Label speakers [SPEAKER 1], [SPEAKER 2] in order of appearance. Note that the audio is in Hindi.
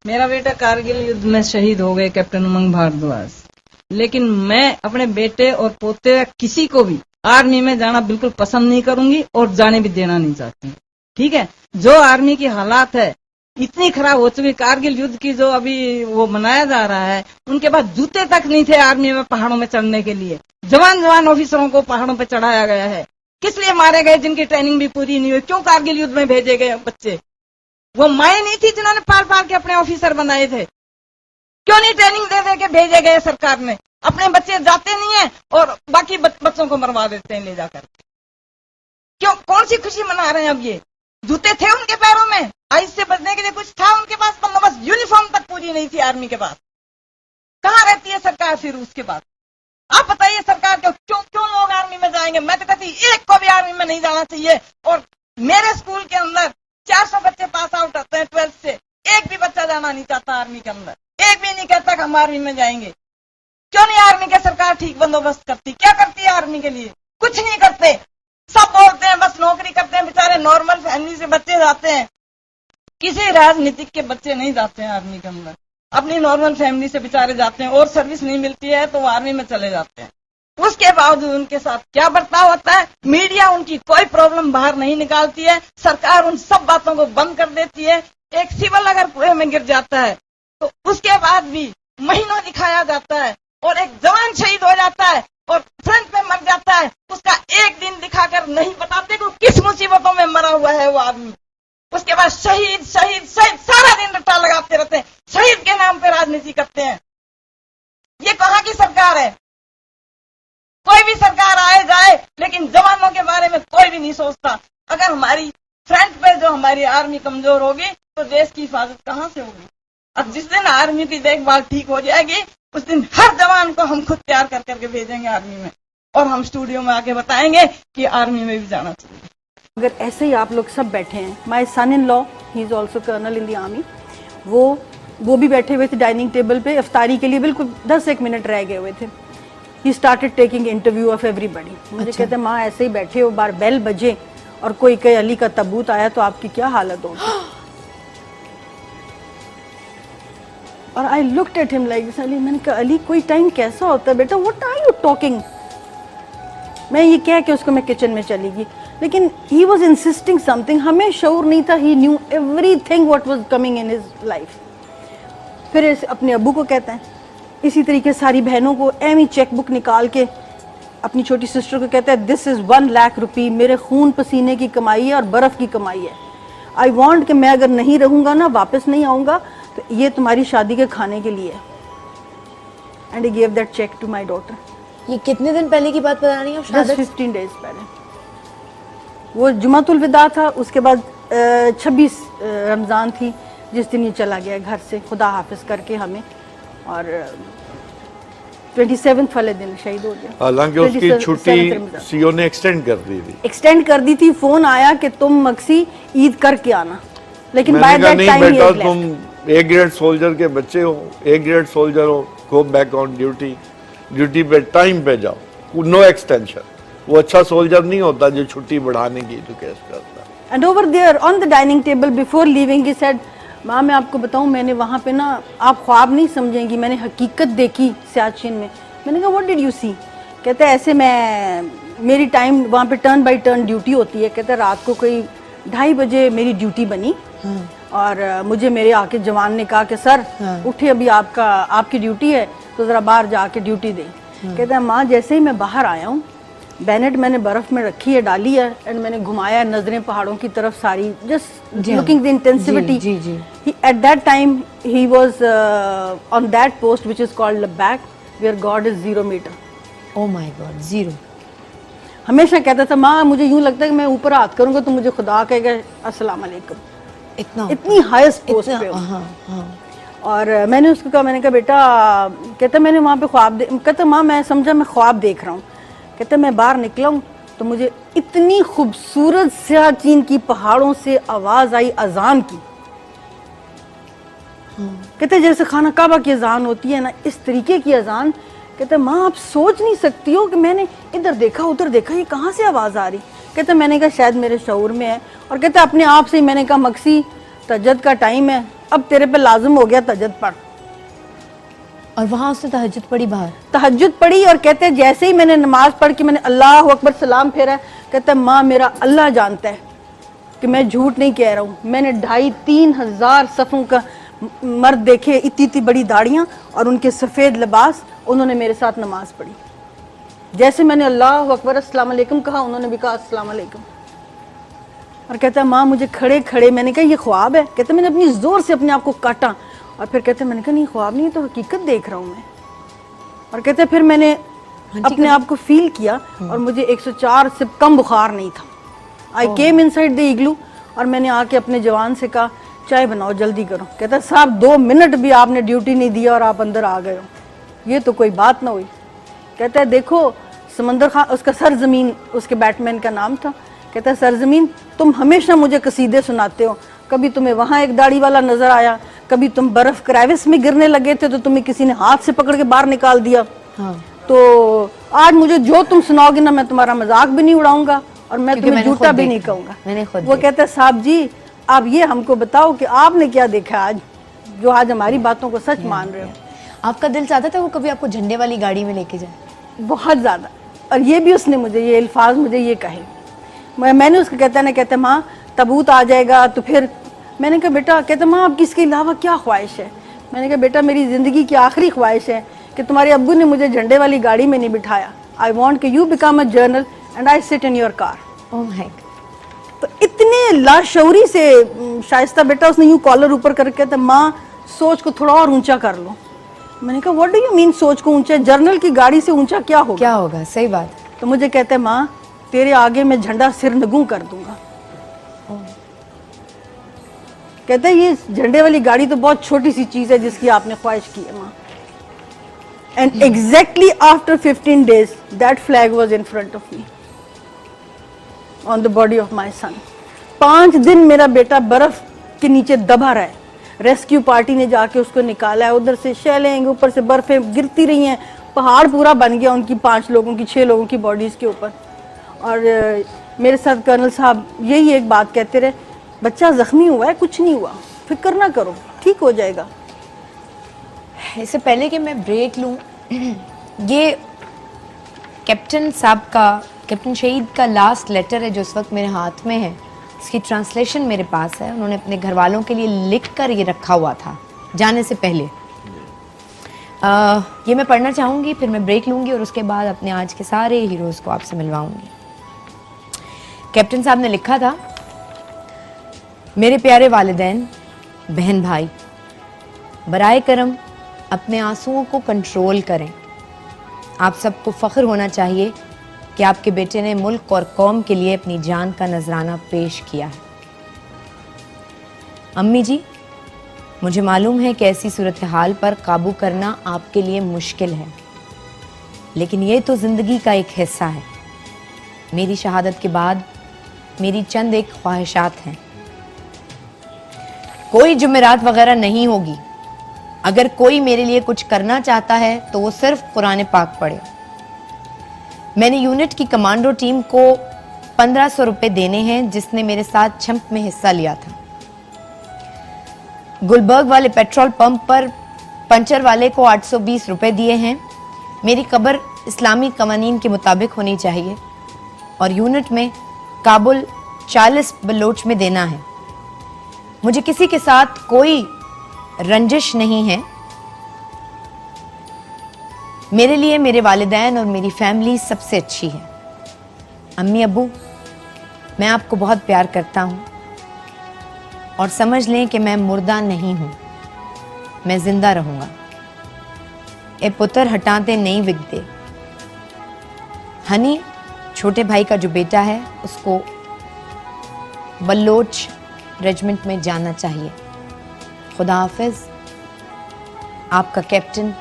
[SPEAKER 1] मेरा बेटा कारगिल युद्ध में शहीद हो गए, कैप्टन उमंग भारद्वाज। लेकिन मैं अपने बेटे और पोते किसी को भी आर्मी में जाना बिल्कुल पसंद नहीं करूंगी और जाने भी देना नहीं चाहती। ठीक है, जो आर्मी की हालात है इतनी खराब हो चुकी, कारगिल युद्ध की जो अभी वो मनाया जा रहा है, उनके पास जूते तक नहीं थे आर्मी में पहाड़ों में चढ़ने के लिए। जवान ऑफिसरों को पहाड़ों पर चढ़ाया गया है। किस लिए मारे गए? जिनकी ट्रेनिंग भी पूरी नहीं हुई। क्यों कारगिल युद्ध में भेजे गए बच्चे? वो माए नहीं थी जिन्होंने पाल के अपने ऑफिसर बनाए थे? क्यों नहीं ट्रेनिंग दे के भेजे गए सरकार ने? अपने बच्चे जाते नहीं है और बाकी बच्चों को मरवा देते हैं ले जाकर। क्यों? कौन सी खुशी मना रहे हैं अब ये? जूते थे उनके पैरों में? आइस से बचने के लिए कुछ था उनके पास बंदोबस्त? यूनिफॉर्म तक पूरी नहीं थी आर्मी के पास। कहाँ रहती है सरकार फिर उसके बाद? आप बताइए सरकार क्यों लोग आर्मी में जाएंगे? मैं तो कहती एक को भी आर्मी में नहीं जाना चाहिए। और मेरे स्कूल के अंदर 400 बच्चे पास आउट होते हैं 12th से, एक भी बच्चा जाना नहीं चाहता आर्मी के अंदर। एक भी नहीं कहता कि हम आर्मी में जाएंगे। क्यों नहीं आर्मी की सरकार ठीक बंदोबस्त करती? क्या करती है आर्मी के लिए? कुछ नहीं करते। सब बोलते हैं बस नौकरी करते हैं। बेचारे नॉर्मल फैमिली से बच्चे जाते हैं, किसी राजनीतिक के बच्चे नहीं जाते हैं आर्मी के अंदर। अपनी नॉर्मल फैमिली से बेचारे जाते हैं और सर्विस नहीं मिलती है तो वो आर्मी में चले जाते हैं। उसके बावजूद उनके साथ क्या बर्ताव होता है? मीडिया उनकी कोई प्रॉब्लम बाहर नहीं निकालती है। सरकार उन सब बातों को बंद कर देती है। एक सिविल अगर कुएं में गिर जाता है तो उसके बाद भी महीनों दिखाया जाता है, और एक जवान शहीद हो जाता है और फ्रंट पे मर जाता है, उसका एक दिन दिखाकर नहीं बताते कि किस मुसीबतों में मरा हुआ है वो आदमी। उसके बाद शहीद शहीद शहीद सारा दिन रट्टा लगाते रहते हैं, शहीद के नाम पे राजनीति करते हैं। ये कहाँ की सरकार है? कोई भी सरकार आए जाए लेकिन जवानों के बारे में कोई भी नहीं सोचता। अगर हमारी फ्रंट पे जो हमारी आर्मी कमजोर होगी तो देश की हिफाजत कहाँ से होगी? अब जिस दिन आर्मी की देखभाल ठीक हो जाएगी उस दिन हर जवान को हम खुद तैयार कर करके भेजेंगे आर्मी में, और हम स्टूडियो में आके बताएंगे कि आर्मी में भी जाना चाहिए।
[SPEAKER 2] अगर ऐसे ही आप लोग सब बैठे हैं, my son in law he is also colonel in the army, वो भी बैठे हुए थे डाइनिंग टेबल पे इफ्तारी के लिए, बिल्कुल 10-1 मिनट रह गए हुए थे। He started taking interview of everybody. मुझे कहते माँ ऐसे ही बैठे हो, बार बेल बजे और कोई कहे अली का तबूत आया तो आपकी क्या हालत होगी? और I looked at him like this. Ali, मैंने कहा अली कोई टाइम कैसा होता है बेटा? What are you talking? मैं ये कह के उसको मैं किचन में चली गई, लेकिन ही वॉज इंसिस्टिंग समथिंग। हमें शऊर नहीं था। He knew everything what was coming in his life. फिर अपने अब्बू को कहता है, इसी तरीके सारी बहनों को एमी चेकबुक निकाल के अपनी छोटी सिस्टर को कहता है दिस इज 1 लाख रुपये मेरे खून पसीने की कमाई है और बर्फ की कमाई है। आई वॉन्ट कि मैं अगर नहीं रहूंगा ना, वापस नहीं आऊंगा, तो ये तुम्हारी शादी के खाने के लिए है। And I give that cheque to my daughter.
[SPEAKER 3] ये कितने दिन पहले की बात बता रही हैं?
[SPEAKER 2] 15 डेज पहले। वो जुमातुल विदा था, उसके बाद 26 रमज़ान थी जिस दिन ये चला गया घर से खुदा हाफिज करके हमें, और 27 वाले दिन शहीद हो गया।
[SPEAKER 4] हालांकि उसकी छुट्टी सीओ ने एक्सटेंड कर दी थी। फोन आया कि तुम मक्सी ईद करके आना, लेकिन बाय दैट टाइम बेटा तुम A ग्रेड सोल्जर के बच्चे हो, A ग्रेड सोल्जर हो, गो बैक ऑन ड्यूटी पे टाइम पे जाओ, नो एक्सटेंशन। वो अच्छा सोल्जर नहीं होता जो छुट्टी बढ़ाने की रिक्वेस्ट करता है।
[SPEAKER 2] And over there on the dining table before leaving he said, माँ मैं आपको बताऊं मैंने वहाँ पे ना, आप ख्वाब नहीं समझेंगी, मैंने हकीकत देखी सियाचिन में। मैंने कहा व्हाट डिड यू सी? कहते ऐसे मेरी टाइम वहाँ पे टर्न बाय टर्न ड्यूटी होती है। कहते रात को कोई 2:30 बजे मेरी ड्यूटी बनी, और मुझे मेरे आके जवान ने कहा कि सर उठे, अभी आपकी ड्यूटी है तो ज़रा बाहर जाके ड्यूटी दे। कहता है माँ जैसे ही मैं बाहर आया हूँ, बैनेट मैंने बर्फ में रखी है, डाली है, एंड मैंने घुमाया नजरें पहाड़ों की तरफ सारी, just looking the intensity. At that time he was on that post which is called लब्बैक, वेयर गॉड इज 0 मीटर।
[SPEAKER 3] Oh my god, 0।
[SPEAKER 2] हमेशा कहता था माँ मुझे यूं लगता है कि मैं ऊपर हाथ करूंगा तो मुझे खुदा कहेगा अस्सलाम वालेकुम। इतनी हाईएस्ट पोस्ट पे। और मैंने उसको कहा, मैंने कहा बेटा, कहता मैंने वहाँ पे ख्वाब कहता माँ मैं समझा मैं ख्वाब देख रहा हूँ। कहता मैं बाहर निकला हूँ तो मुझे इतनी खूबसूरत सियाचिन की पहाड़ों से आवाज आई अजान की। कहते जैसे खाना काबा की अजान होती है ना, इस तरीके की अजान। कहते माँ आप सोच नहीं सकती हो कि मैंने इधर देखा उधर देखा, ये कहाँ से आवाज आ रही? कहते मैंने कहा शायद मेरे शऊर में है। और कहते अपने आप से ही मैंने कहा मक्सी तजद का टाइम है, अब तेरे पे लाजिम हो गया तहज्जुद पढ़।
[SPEAKER 3] और वहां उसने तहज्जुद पढ़ी बाहर?
[SPEAKER 2] तहज्जुद पढ़ी और कहते हैं जैसे ही मैंने नमाज पढ़ के मैंने अल्लाह अकबर सलाम फेरा, कहता है माँ मेरा अल्लाह जानता है कि मैं झूठ नहीं कह रहा हूँ, मैंने 2,500-3 हजार सफ़ों का मर्द देखे, इतनी इतनी बड़ी दाढ़ियाँ और उनके सफ़ेद लिबास, उन्होंने मेरे साथ नमाज पढ़ी। जैसे मैंने अल्लाह अकबर अस्सलाम वालेकुम कहा, उन्होंने भी कहा अस्सलाम वालेकुम। और कहता है माँ मुझे खड़े खड़े, मैंने कहा ये ख्वाब है, कहता मैंने अपनी जोर से अपने आप को काटा और फिर कहते मैंने कहा नहीं ख्वाब नहीं, तो हकीकत देख रहा हूँ मैं। और कहते फिर मैंने अपने आप को फील किया और मुझे 104 से कम बुखार नहीं था। आई केम इनसाइड द इग्लू और मैंने आके अपने जवान से कहा चाय बनाओ जल्दी करो। कहता साहब 2 मिनट भी आपने ड्यूटी नहीं दिया और आप अंदर आ गए हो, ये तो कोई बात ना हुई। कहता है देखो समंदर खान, उसका सरजमीन उसके बैटमैन का नाम था, कहता है सरजमीन तुम हमेशा मुझे कसीदे सुनाते हो, कभी तुम्हें वहाँ एक दाढ़ी वाला नजर आया, कभी तुम बर्फ क्रेविस में गिरने लगे थे तो तुम्हें किसी ने हाथ से पकड़ के बाहर निकाल दिया। हाँ। तो आज मुझे जो तुम सुनाओगे ना मैं तुम्हारा मजाक भी नहीं उड़ाऊंगा और मैं तुम्हें झूठा भी नहीं कहूंगा। वो कहता है साहब जी आप ये हमको बताओ कि आपने क्या देखा आज, जो आज हमारी बातों को सच मान रहे हो।
[SPEAKER 3] आपका दिल चाहता था वो कभी आपको झंडे वाली गाड़ी में लेके जाए?
[SPEAKER 2] बहुत ज्यादा। और ये भी उसने मुझे ये अल्फाज मुझे ये कहे, मैंने उसको कहता माँ तबूत आ जाएगा तो फिर, मैंने कहा बेटा, कहता माँ आपकी इसके अलावा क्या ख्वाहिश है? मैंने कहा बेटा मेरी ज़िंदगी की आखिरी ख्वाहिश है कि तुम्हारे अब्बू ने मुझे झंडे वाली गाड़ी में नहीं बिठाया। आई वॉन्ट कि you become a journal and I sit in your car.
[SPEAKER 3] Oh my God.
[SPEAKER 2] तो इतने लाशऊरी से शाइस्ता बेटा उसने यूँ कॉलर ऊपर करके कहता माँ सोच को थोड़ा और ऊंचा कर लो। मैंने कहा व्हाट डू यू मीन सोच को ऊंचा? जर्नल की गाड़ी से ऊंचा क्या होगा?
[SPEAKER 3] क्या होगा? सही बात।
[SPEAKER 2] तो मुझे कहते माँ तेरे आगे मैं झंडा सिर नगू कर दूंगा। कहते हैं ये झंडे वाली गाड़ी तो बहुत छोटी सी चीज है जिसकी आपने ख्वाहिश की है माँ। And exactly after 15 days that flag was in front of me on the body of my son. 5 दिन मेरा बेटा बर्फ के नीचे दबा रहा है, रेस्क्यू पार्टी ने जाके उसको निकाला है, उधर से शैलें ऊपर से बर्फें गिरती रही हैं, पहाड़ पूरा बन गया उनकी 5 लोगों की 6 लोगों की बॉडीज के ऊपर। और मेरे साथ कर्नल साहब यही एक बात कहते रहे, बच्चा जख्मी हुआ है कुछ नहीं हुआ, फिक्र ना करो ठीक हो जाएगा।
[SPEAKER 3] इससे पहले कि मैं ब्रेक लूं, ये कैप्टन साहब का, कैप्टन शहीद का लास्ट लेटर है जो इस वक्त मेरे हाथ में है। इसकी ट्रांसलेशन मेरे पास है, उन्होंने अपने घर वालों के लिए लिख कर ये रखा हुआ था जाने से पहले। ये मैं पढ़ना चाहूँगी, फिर मैं ब्रेक लूँगी और उसके बाद अपने आज के सारे हीरोज़ को आपसे मिलवाऊँगी। कैप्टन साहब ने लिखा था, मेरे प्यारे वालिदैन, बहन भाई, बराए करम अपने आंसुओं को कंट्रोल करें। आप सबको फ़ख्र होना चाहिए कि आपके बेटे ने मुल्क और कौम के लिए अपनी जान का नजराना पेश किया है। अम्मी जी, मुझे मालूम है कि ऐसी सूरत हाल पर काबू करना आपके लिए मुश्किल है, लेकिन ये तो ज़िंदगी का एक हिस्सा है। मेरी शहादत के बाद मेरी चंद एक ख्वाहिशात हैं। कोई जुमेरात वगैरह नहीं होगी। अगर कोई मेरे लिए कुछ करना चाहता है तो वो सिर्फ कुरान पाक पढ़े। मैंने यूनिट की कमांडो टीम को 1500 रुपए देने हैं जिसने मेरे साथ छंप में हिस्सा लिया था। गुलबर्ग वाले पेट्रोल पंप पर पंचर वाले को 820 रुपए दिए हैं। मेरी कब्र इस्लामी कवानीन के मुताबिक होनी चाहिए और यूनिट में काबुल 40 बलोच में देना है। मुझे किसी के साथ कोई रंजिश नहीं है। मेरे लिए मेरे वालिदैन और मेरी फैमिली सबसे अच्छी है। अम्मी अब्बू, मैं आपको बहुत प्यार करता हूँ और समझ लें कि मैं मुर्दा नहीं हूँ, मैं जिंदा रहूँगा। ए पुत्र हटाते नहीं बिकते। हनी, छोटे भाई का जो बेटा है, उसको बल्लोच रेजिमेंट में जाना चाहिए। खुदा हाफिज, आपका कैप्टन